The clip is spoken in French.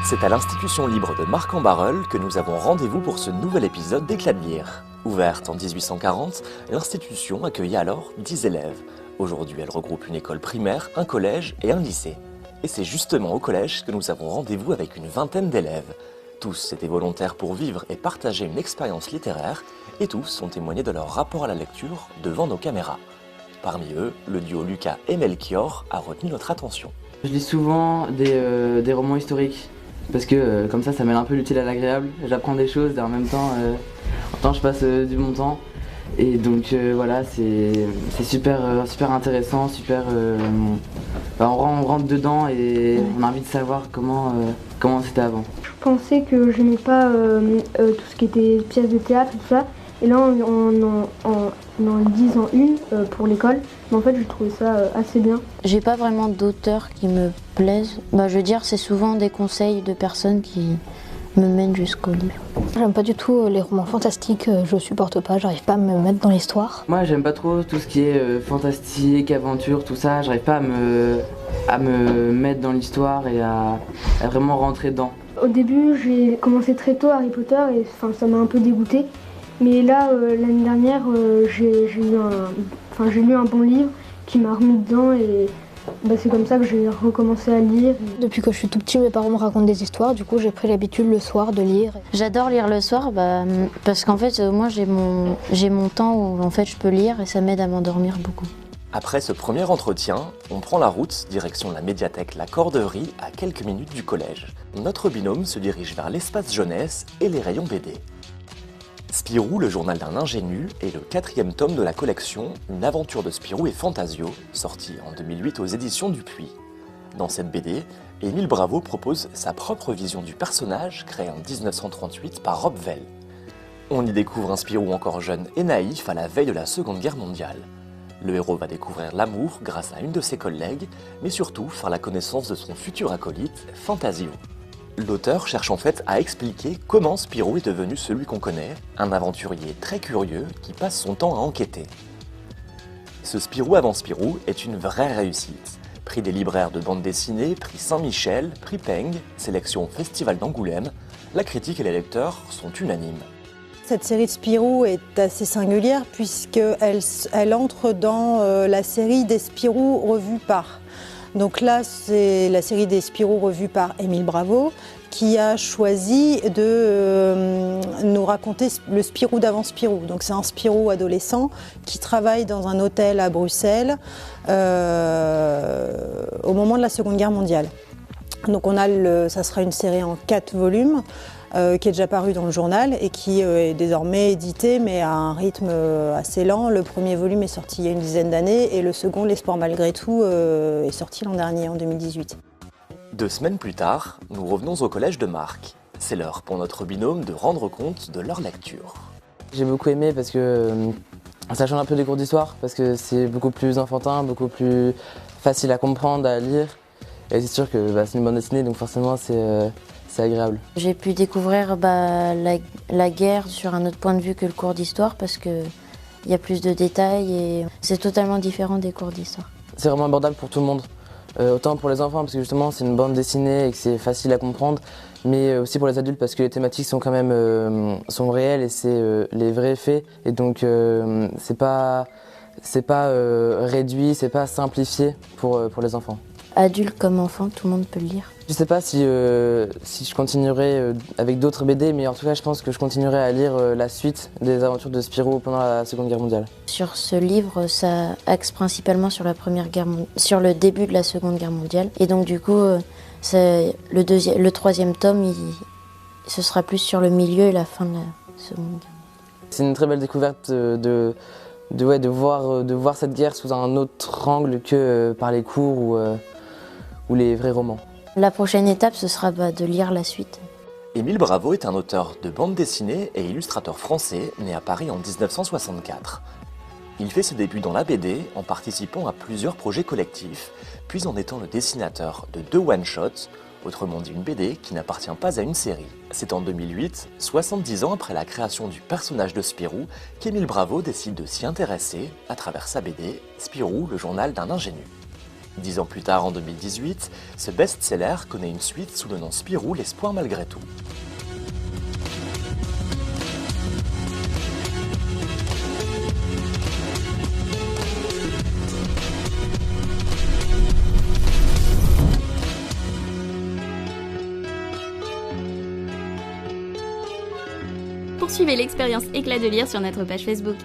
C'est à l'institution libre de Marcq-en-Barœul que nous avons rendez-vous pour ce nouvel épisode d'Éclat de lire. Ouverte en 1840, l'institution accueillait alors 10 élèves. Aujourd'hui, elle regroupe une école primaire, un collège et un lycée. Et c'est justement au collège que nous avons rendez-vous avec une vingtaine d'élèves. Tous étaient volontaires pour vivre et partager une expérience littéraire, et tous ont témoigné de leur rapport à la lecture devant nos caméras. Parmi eux, le duo Lucas et Melchior a retenu notre attention. Je lis souvent des romans historiques, parce que comme ça mêle un peu l'utile à l'agréable. J'apprends des choses et en même temps je passe du bon temps. Et donc voilà, c'est super intéressant, on rentre dedans et on a envie de savoir comment c'était avant. Je pensais que je n'aimais pas tout ce qui était pièces de théâtre et tout ça. Et là, on en lisent en une pour l'école. Mais en fait, j'ai trouvé ça assez bien. J'ai pas vraiment d'auteurs qui me plaisent. Je veux dire, c'est souvent des conseils de personnes qui me mènent jusqu'au livre. J'aime pas du tout les romans fantastiques, je supporte pas, j'arrive pas à me mettre dans l'histoire. Moi, j'aime pas trop tout ce qui est fantastique, aventure, tout ça. J'arrive pas à me mettre dans l'histoire et à vraiment rentrer dedans. Au début, j'ai commencé très tôt Harry Potter et ça m'a un peu dégoûté. Mais là, l'année dernière, j'ai lu un bon livre qui m'a remis dedans et c'est comme ça que j'ai recommencé à lire. Depuis que je suis tout petit, mes parents me racontent des histoires, du coup j'ai pris l'habitude le soir de lire. J'adore lire le soir parce qu'en fait, moi j'ai mon temps où en fait, je peux lire et ça m'aide à m'endormir beaucoup. Après ce premier entretien, on prend la route direction la médiathèque La Corderie à quelques minutes du collège. Notre binôme se dirige vers l'espace jeunesse et les rayons BD. Spirou, le journal d'un ingénu, est le 4e tome de la collection Une aventure de Spirou et Fantasio, sorti en 2008 aux éditions Dupuis. Dans cette BD, Émile Bravo propose sa propre vision du personnage créé en 1938 par Rob Vell. On y découvre un Spirou encore jeune et naïf à la veille de la Seconde Guerre mondiale. Le héros va découvrir l'amour grâce à une de ses collègues, mais surtout faire la connaissance de son futur acolyte, Fantasio. L'auteur cherche en fait à expliquer comment Spirou est devenu celui qu'on connaît, un aventurier très curieux qui passe son temps à enquêter. Ce Spirou avant Spirou est une vraie réussite. Prix des libraires de bande dessinée, prix Saint-Michel, prix Peng, sélection Festival d'Angoulême, la critique et les lecteurs sont unanimes. Cette série de Spirou est assez singulière puisqu'elle entre dans la série des Spirou revus par. Donc là, c'est la série des Spirou revue par Émile Bravo qui a choisi de nous raconter le Spirou d'avant Spirou. Donc c'est un Spirou adolescent qui travaille dans un hôtel à Bruxelles au moment de la Seconde Guerre mondiale. Donc ça sera une série en 4 volumes. Qui est déjà paru dans le journal et qui est désormais édité mais à un rythme assez lent. Le premier volume est sorti il y a une dizaine d'années et le second, L'espoir malgré tout, est sorti l'an dernier, en 2018. 2 semaines plus tard, nous revenons au collège de Marcq. C'est l'heure pour notre binôme de rendre compte de leur lecture. J'ai beaucoup aimé parce que ça change un peu des cours d'histoire, parce que c'est beaucoup plus enfantin, beaucoup plus facile à comprendre, à lire. Et c'est sûr que c'est une bande dessinée, donc forcément c'est agréable. J'ai pu découvrir la guerre sur un autre point de vue que le cours d'histoire parce qu'il y a plus de détails et c'est totalement différent des cours d'histoire. C'est vraiment abordable pour tout le monde, autant pour les enfants parce que justement c'est une bande dessinée et que c'est facile à comprendre, mais aussi pour les adultes parce que les thématiques sont quand même sont réelles et c'est les vrais faits et donc c'est pas réduit, c'est pas simplifié pour les enfants. Adulte comme enfant, tout le monde peut le lire. Je sais pas si je continuerai avec d'autres BD, mais en tout cas je pense que je continuerai à lire la suite des aventures de Spirou pendant la Seconde Guerre mondiale. Sur ce livre, ça axe principalement sur sur le début de la Seconde Guerre mondiale. Et donc du coup, le 3e tome, ce sera plus sur le milieu et la fin de la Seconde Guerre. C'est une très belle découverte de voir cette guerre sous un autre angle que par les cours ou les vrais romans. La prochaine étape, ce sera de lire la suite. Émile Bravo est un auteur de bande dessinée et illustrateur français né à Paris en 1964. Il fait ses débuts dans la BD en participant à plusieurs projets collectifs, puis en étant le dessinateur de 2 one-shots, autrement dit une BD qui n'appartient pas à une série. C'est en 2008, 70 ans après la création du personnage de Spirou, qu'Émile Bravo décide de s'y intéresser à travers sa BD Spirou, le journal d'un ingénu. 10 ans plus tard, en 2018, ce best-seller connaît une suite sous le nom Spirou, l'espoir malgré tout. Poursuivez l'expérience Éclat de lire sur notre page Facebook.